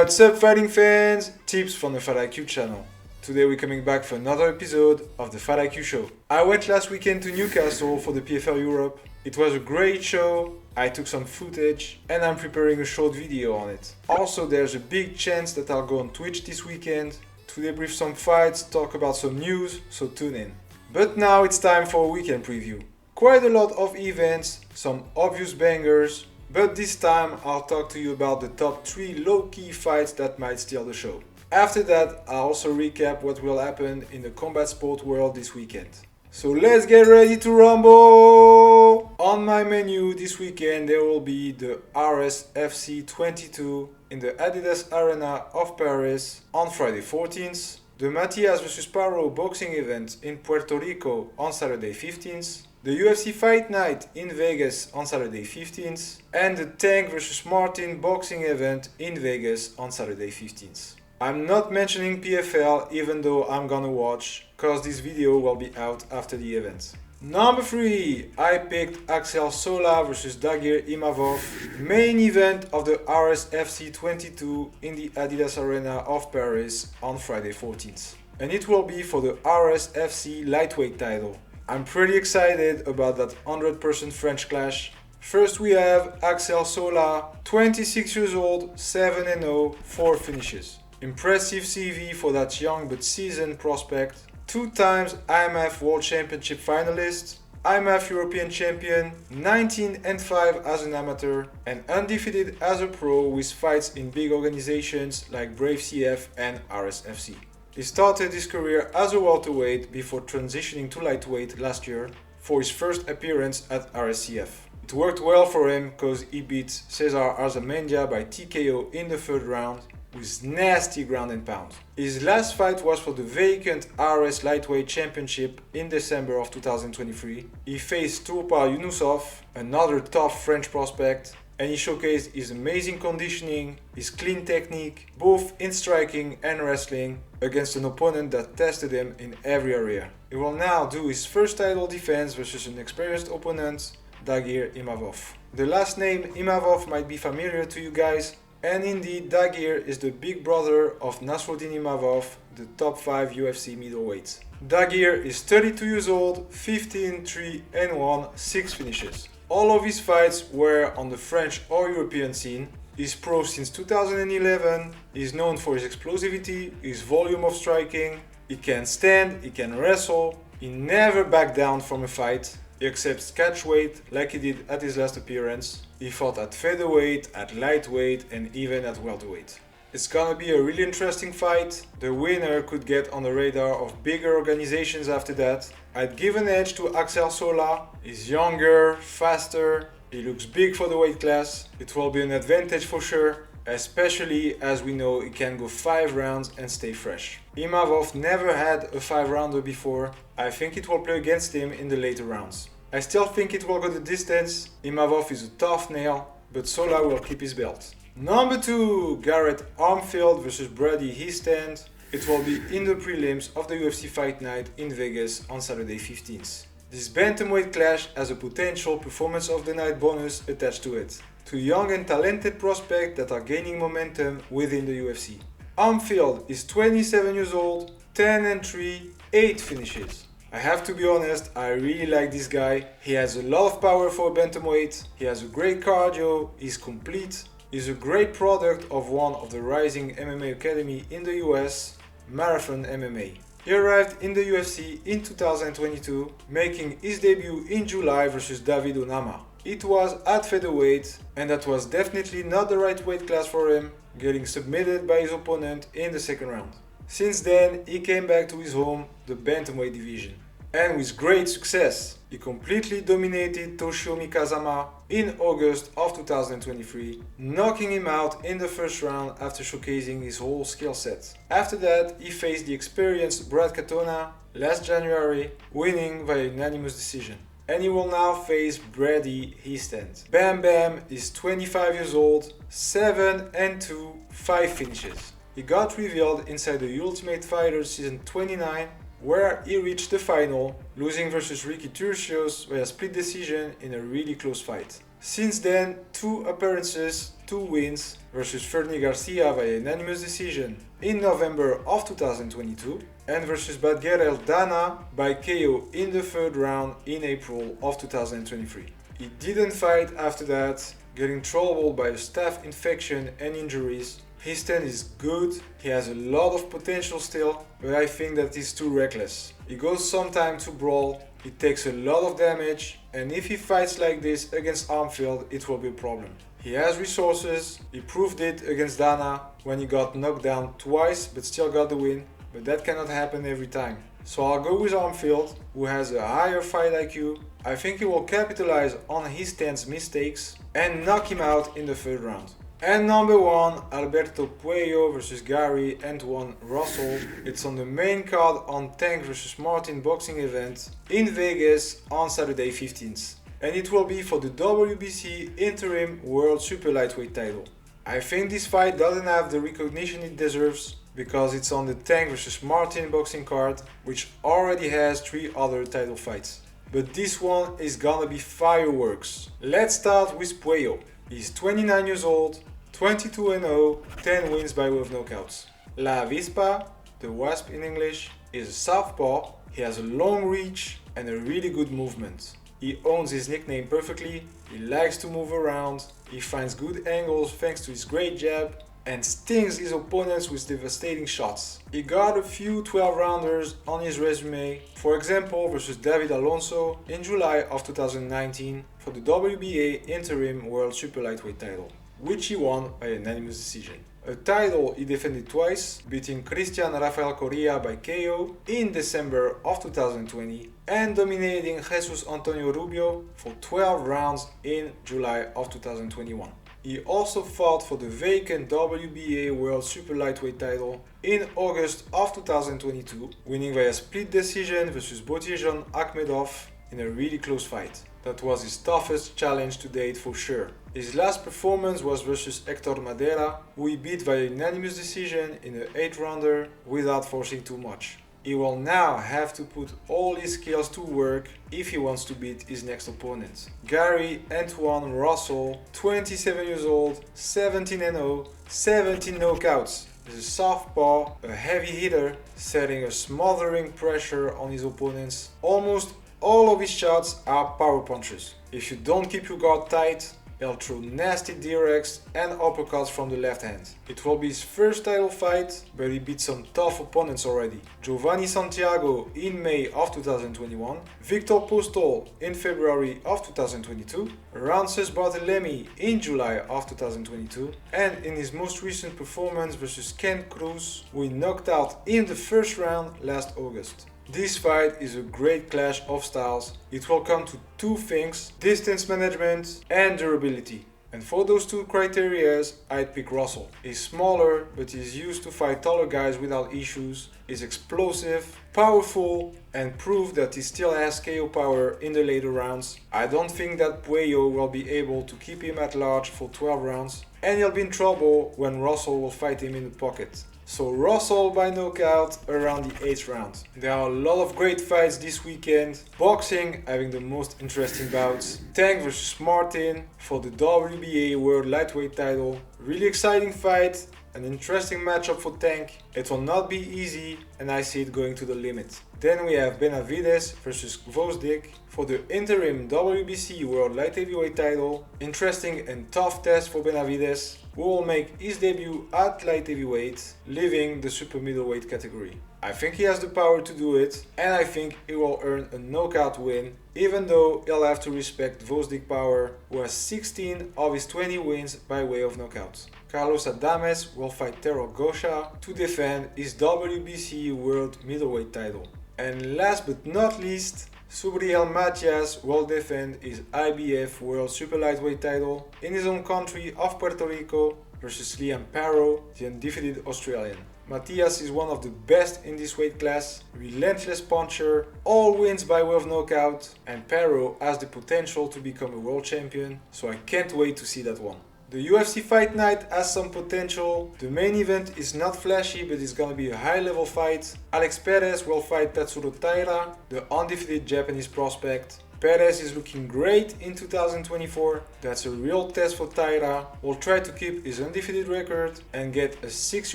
What's up, fighting fans? Tibz from the Fight IQ channel. Today we're coming back for another episode of the Fight IQ show. I went last weekend to Newcastle for the PFL Europe. It was a great show. I took some footage and I'm preparing a short video on it. Also, there's a big chance that I'll go on Twitch this weekend to debrief some fights, talk about some news, so tune in. But now it's time for a weekend preview. Quite a lot of events, some obvious bangers, but this time I'll talk to you about the top 3 low-key fights that might steal the show. After that, I'll also recap what will happen in the combat sport world this weekend. So let's get ready to rumble! On my menu this weekend there will be the RSFC 22 in the Adidas Arena of Paris on Friday 14th, the Matias vs Paro boxing event in Puerto Rico on Saturday 15th, the UFC Fight Night in Vegas on Saturday 15th, and the Tank vs Martin boxing event in Vegas on Saturday 15th. I'm not mentioning PFL even though I'm gonna watch, cause this video will be out after the event. Number 3, I picked Axel Sola vs Dagir Imavov, main event of the RSFC 22 in the Adidas Arena of Paris on Friday 14th. And it will be for the RSFC lightweight title. I'm pretty excited about that 100% French clash. First we have Axel Sola, 26 years old, 7-0, 4 finishes. Impressive CV for that young but seasoned prospect. 2 times IMF World Championship finalist, IMF European champion, 19-5 as an amateur, and undefeated as a pro with fights in big organizations like Brave CF and RSFC. He started his career as a welterweight before transitioning to lightweight last year for his first appearance at RSCF. It worked well for him because he beat Cesar Arzamendia by TKO in the 3rd round with nasty ground and pound. His last fight was for the vacant RS Lightweight Championship in December of 2023. He faced Turpa Yunusov, another tough French prospect, and he showcased his amazing conditioning, his clean technique, both in striking and wrestling, against an opponent that tested him in every area. He will now do his first title defense versus an experienced opponent, Dagir Imavov. The last name Imavov might be familiar to you guys, and indeed Dagir is the big brother of Nasruddin Imavov, the top 5 UFC middleweight. Dagir is 32 years old, 15-3-1, 6 finishes. All of his fights were on the French or European scene. He's pro since 2011, he's known for his explosivity, his volume of striking, he can stand, he can wrestle, he never backed down from a fight, he accepts catch weight like he did at his last appearance, he fought at featherweight, at lightweight and even at welterweight. It's gonna be a really interesting fight. The winner could get on the radar of bigger organizations after that. I'd give an edge to Axel Sola. He's younger, faster, he looks big for the weight class. It will be an advantage for sure, especially as we know he can go 5 rounds and stay fresh. Imavov never had a 5-rounder before. I think it will play against him in the later rounds. I still think it will go the distance. Imavov is a tough nail, but Sola will keep his belt. Number 2, Garrett Armfield vs Brady Hiestand. It will be in the prelims of the UFC Fight Night in Vegas on Saturday 15th. This bantamweight clash has a potential performance of the night bonus attached to it. 2 young and talented prospects that are gaining momentum within the UFC. Armfield is 27 years old, 10-3, 8 finishes. I have to be honest, I really like this guy. He has a lot of power for a bantamweight, he has a great cardio, he's complete. He's a great product of one of the rising MMA academy in the US, Marathon MMA. He arrived in the UFC in 2022, making his debut in July versus David Onama. It was at featherweight, and that was definitely not the right weight class for him, getting submitted by his opponent in the 2nd round. Since then, he came back to his home, the bantamweight division. And with great success, he completely dominated Toshiomi Kazama in August of 2023, knocking him out in the 1st round after showcasing his whole skill set. After that, he faced the experienced Brad Katona last January, winning via unanimous decision. And he will now face Brady Hiestand. Bam Bam is 25 years old, 7-2, 5 finishes. He got revealed inside the Ultimate Fighter Season 29, where he reached the final, losing versus Ricky Turcios via split decision in a really close fight. Since then, 2 appearances, 2 wins versus Fernie Garcia via unanimous decision in November of 2022 and versus Badger Dana by KO in the 3rd round in April of 2023. He didn't fight after that, getting troubled by a staph infection and injuries. Hiestand is good, he has a lot of potential still, but I think that he's too reckless. He goes some time to brawl, he takes a lot of damage, and if he fights like this against Armfield, it will be a problem. He has resources, he proved it against Dana when he got knocked down twice but still got the win, but that cannot happen every time. So I'll go with Armfield, who has a higher fight IQ. I think he will capitalize on Hiestand's mistakes and knock him out in the 3rd round. And number 1, Alberto Puello versus Gary Antoine Russell. It's on the main card on Tank versus Martin boxing event in Vegas on Saturday 15th. And it will be for the WBC Interim World Super Lightweight title. I think this fight doesn't have the recognition it deserves because it's on the Tank versus Martin boxing card, which already has 3 other title fights. But this one is gonna be fireworks. Let's start with Puello. He's 29 years old, 22-0, 10 wins by way of knockouts. La Avispa, the Wasp in English, is a southpaw. He has a long reach and a really good movement. He owns his nickname perfectly, he likes to move around, he finds good angles thanks to his great jab, and stings his opponents with devastating shots. He got a few 12-rounders on his resume, for example versus David Alonso in July of 2019 for the WBA Interim World Super Lightweight title, which he won by unanimous decision. A title he defended twice, beating Christian Rafael Correa by KO in December of 2020 and dominating Jesus Antonio Rubio for 12 rounds in July of 2021. He also fought for the vacant WBA World Super Lightweight title in August of 2022, winning via split decision versus Botirjan Akhmedov in a really close fight. That was his toughest challenge to date for sure. His last performance was versus Hector Madera, who he beat via unanimous decision in an 8-rounder without forcing too much. He will now have to put all his skills to work if he wants to beat his next opponent. Gary Antoine Russell, 27 years old, 17-0, 17 knockouts. He's a southpaw, a heavy hitter, setting a smothering pressure on his opponents. Almost all of his shots are power punches. If you don't keep your guard tight, he'll throw nasty directs and uppercuts from the left hand. It will be his first title fight, but he beat some tough opponents already. Giovanni Santiago in May of 2021, Victor Postol in February of 2022, Rances Barthelemy in July of 2022, and in his most recent performance versus Ken Cruz, who he knocked out in the 1st round last August. This fight is a great clash of styles. It will come to 2 things: distance management and durability. And for those 2 criteria, I'd pick Russell. He's smaller, but he's used to fight taller guys without issues. He's explosive, powerful, and proved that he still has KO power in the later rounds. I don't think that Puello will be able to keep him at large for 12 rounds, and he'll be in trouble when Russell will fight him in the pocket. So Russell by knockout around the 8th round. There are a lot of great fights this weekend. Boxing having the most interesting bouts. Tank versus Martin for the WBA World Lightweight title. Really exciting fight. An interesting matchup for Tank. It will not be easy and I see it going to the limit. Then we have Benavides versus Gvozdyk for the interim WBC World Light Heavyweight title. Interesting and tough test for Benavides, who will make his debut at light heavyweight, leaving the super middleweight category. I think he has the power to do it, and I think he will earn a knockout win, even though he'll have to respect Gvozdyk power, who has 16 of his 20 wins by way of knockouts. Carlos Adames will fight Tero Gosha to defend his WBC World Middleweight title. And last but not least, Subriel Matias will defend his IBF World Super Lightweight title in his own country of Puerto Rico versus Liam Paro, the undefeated Australian. Matias is one of the best in this weight class, relentless puncher, all wins by way of knockout, and Paro has the potential to become a world champion, so I can't wait to see that one. The UFC Fight Night has some potential. The main event is not flashy, but it's gonna be a high level fight. Alex Perez will fight Tatsuro Taira, the undefeated Japanese prospect. Perez is looking great in 2024. That's a real test for Taira. Will try to keep his undefeated record and get a 6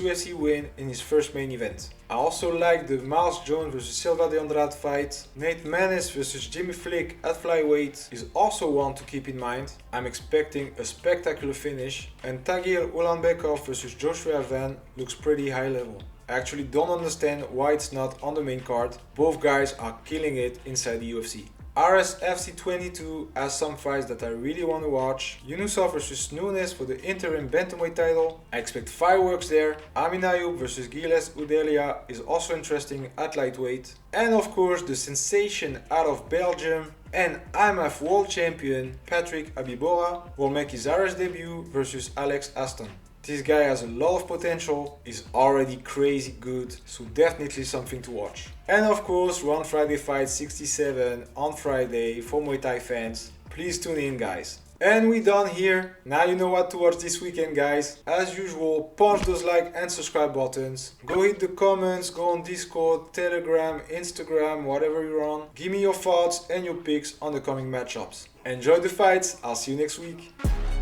UFC win in his first main event. I also like the Miles Jones vs Silva de Andrade fight. Nate Maness vs Jimmy Flick at flyweight is also one to keep in mind. I'm expecting a spectacular finish. And Tagir Ulanbekov vs Joshua Van looks pretty high level. I actually don't understand why it's not on the main card. Both guys are killing it inside the UFC. RSFC 22 has some fights that I really want to watch. Yunusov vs Nunes for the interim bantamweight title. I expect fireworks there. Amin Ayoub vs Giles Udelia is also interesting at lightweight. And of course the sensation out of Belgium and IMF world champion Patrick Abibora will make his RS debut versus Alex Aston. This guy has a lot of potential, is already crazy good, so definitely something to watch. And of course, Run Friday Fight 67 on Friday for Muay Thai fans. Please tune in, guys. And we done here. Now you know what to watch this weekend, guys. As usual, punch those like and subscribe buttons. Go hit the comments, go on Discord, Telegram, Instagram, whatever you're on. Give me your thoughts and your picks on the coming matchups. Enjoy the fights, I'll see you next week.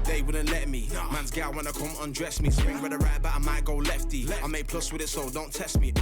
They wouldn't let me. Man's gal wanna come undress me. Swing with a right, but I might go lefty. I made plus with it, so don't test me.